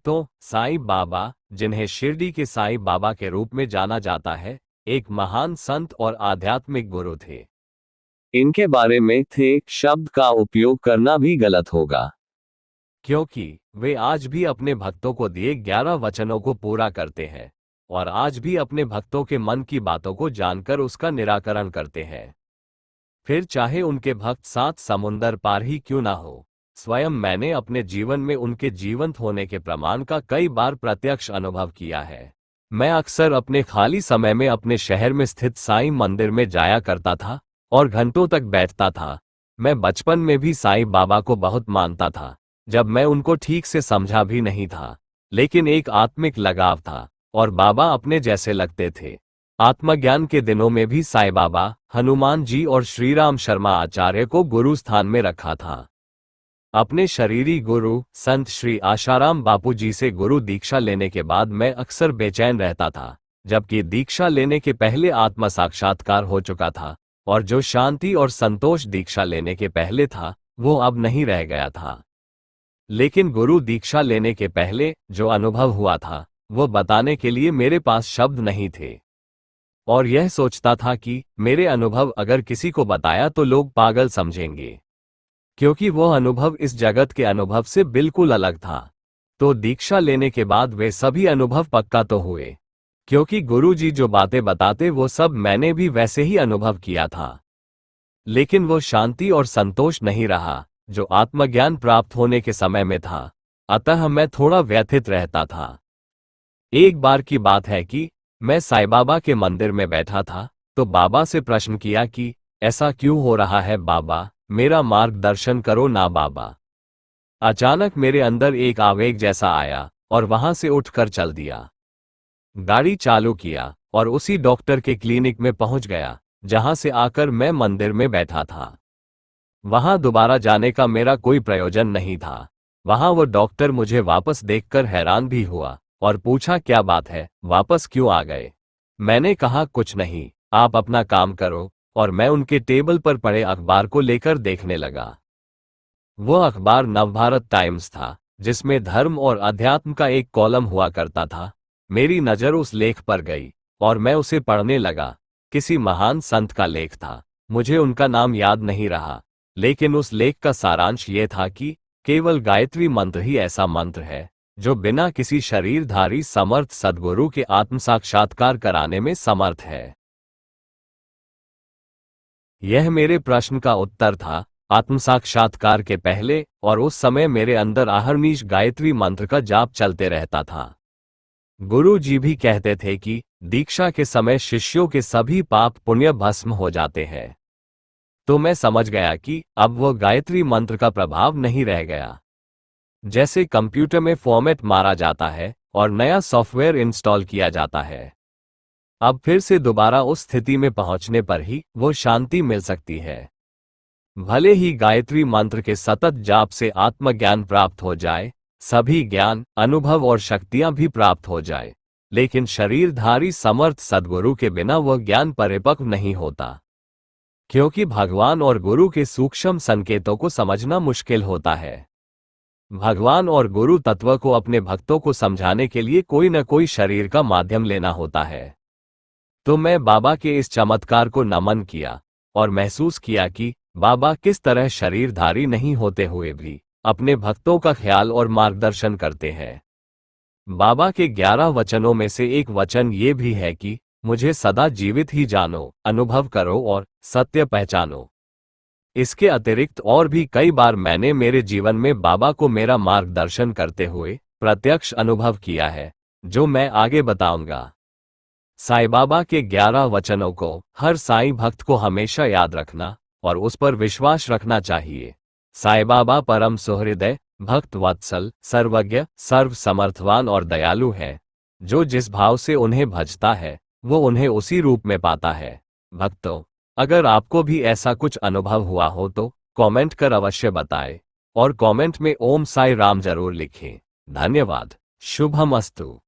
भक्तों, साईं बाबा, जिन्हें शिरडी के साईं बाबा के रूप में जाना जाता है, एक महान संत और आध्यात्मिक गुरु थे। इनके बारे में थे शब्द का उपयोग करना भी गलत होगा, क्योंकि वे आज भी अपने भक्तों को दिए 11 वचनों को पूरा करते हैं और आज भी अपने भक्तों के मन की बातों को जानकर उसका निराकरण करते हैं। फिर चाहे उनके भक्त 7 समुंदर पार ही क्यों ना हो, स्वयं मैंने अपने जीवन में उनके जीवंत होने के प्रमाण का कई बार प्रत्यक्ष अनुभव किया है। मैं अक्सर अपने खाली समय में अपने शहर में स्थित साईं मंदिर में जाया करता था और घंटों तक बैठता था। मैं बचपन में भी साईं बाबा को बहुत मानता था, जब मैं उनको ठीक से समझा भी नहीं था, लेकिन एक आत्मिक लगाव था और बाबा अपने जैसे लगते थे। आत्मज्ञान के दिनों में भी साईं बाबा, हनुमान जी और श्रीराम शर्मा आचार्य को गुरु स्थान में रखा था। अपने शरीरी गुरु संत श्री आशाराम बापू जी से गुरु दीक्षा लेने के बाद मैं अक्सर बेचैन रहता था, जबकि दीक्षा लेने के पहले आत्म साक्षात्कार हो चुका था और जो शांति और संतोष दीक्षा लेने के पहले था, वो अब नहीं रह गया था। लेकिन गुरु दीक्षा लेने के पहले जो अनुभव हुआ था, वो बताने के लिए मेरे पास शब्द नहीं थे और यह सोचता था कि मेरे अनुभव अगर किसी को बताया तो लोग पागल समझेंगे, क्योंकि वह अनुभव इस जगत के अनुभव से बिल्कुल अलग था। तो दीक्षा लेने के बाद वे सभी अनुभव पक्का तो हुए, क्योंकि गुरु जी जो बातें बताते वो सब मैंने भी वैसे ही अनुभव किया था। लेकिन वो शांति और संतोष नहीं रहा जो आत्मज्ञान प्राप्त होने के समय में था, अतः मैं थोड़ा व्यथित रहता था। एक बार की बात है कि मैं साईं बाबा के मंदिर में बैठा था, तो बाबा से प्रश्न किया कि ऐसा क्यों हो रहा है बाबा, मेरा मार्गदर्शन करो ना बाबा। अचानक मेरे अंदर एक आवेग जैसा आया और वहां से उठकर चल दिया। गाड़ी चालू किया और उसी डॉक्टर के क्लिनिक में पहुंच गया जहां से आकर मैं मंदिर में बैठा था। वहां दोबारा जाने का मेरा कोई प्रयोजन नहीं था। वहां वो डॉक्टर मुझे वापस देखकर हैरान भी हुआ और पूछा क्या बात है, वापस क्यों आ गए। मैंने कहा कुछ नहीं, आप अपना काम करो, और मैं उनके टेबल पर पड़े अखबार को लेकर देखने लगा। वो अखबार नवभारत टाइम्स था, जिसमें धर्म और अध्यात्म का एक कॉलम हुआ करता था। मेरी नजर उस लेख पर गई और मैं उसे पढ़ने लगा। किसी महान संत का लेख था, मुझे उनका नाम याद नहीं रहा, लेकिन उस लेख का सारांश ये था कि केवल गायत्री मंत्र ही ऐसा मंत्र है जो बिना किसी शरीरधारी समर्थ सद्गुरु के आत्म साक्षात्कार कराने में समर्थ है। यह मेरे प्रश्न का उत्तर था। आत्म साक्षात्कार के पहले और उस समय मेरे अंदर अहर्निश गायत्री मंत्र का जाप चलते रहता था। गुरु जी भी कहते थे कि दीक्षा के समय शिष्यों के सभी पाप पुण्य भस्म हो जाते हैं। तो मैं समझ गया कि अब वो गायत्री मंत्र का प्रभाव नहीं रह गया। जैसे कंप्यूटर में फॉर्मेट मारा जाता है और नया सॉफ्टवेयर इंस्टॉल किया जाता है, अब फिर से दोबारा उस स्थिति में पहुंचने पर ही वो शांति मिल सकती है। भले ही गायत्री मंत्र के सतत जाप से आत्मज्ञान प्राप्त हो जाए, सभी ज्ञान, अनुभव और शक्तियां भी प्राप्त हो जाए, लेकिन शरीरधारी समर्थ सद्गुरु के बिना वह ज्ञान परिपक्व नहीं होता, क्योंकि भगवान और गुरु के सूक्ष्म संकेतों को समझना मुश्किल होता है। भगवान और गुरु तत्व को अपने भक्तों को समझाने के लिए कोई न कोई शरीर का माध्यम लेना होता है। तो मैं बाबा के इस चमत्कार को नमन किया और महसूस किया कि बाबा किस तरह शरीरधारी नहीं होते हुए भी अपने भक्तों का ख्याल और मार्गदर्शन करते हैं। बाबा के 11 वचनों में से एक वचन ये भी है कि मुझे सदा जीवित ही जानो, अनुभव करो और सत्य पहचानो। इसके अतिरिक्त और भी कई बार मैंने मेरे जीवन में बाबा को मेरा मार्गदर्शन करते हुए प्रत्यक्ष अनुभव किया है, जो मैं आगे बताऊंगा। साईं बाबा के 11 वचनों को हर साईं भक्त को हमेशा याद रखना और उस पर विश्वास रखना चाहिए। साईं बाबा परम सुहृदय, भक्त वत्सल, सर्वज्ञ, सर्व समर्थवान और दयालु है। जो जिस भाव से उन्हें भजता है वो उन्हें उसी रूप में पाता है। भक्तों, अगर आपको भी ऐसा कुछ अनुभव हुआ हो तो कमेंट कर अवश्य बताएं और कमेंट में ओम साई राम जरूर लिखें। धन्यवाद। शुभमस्तु।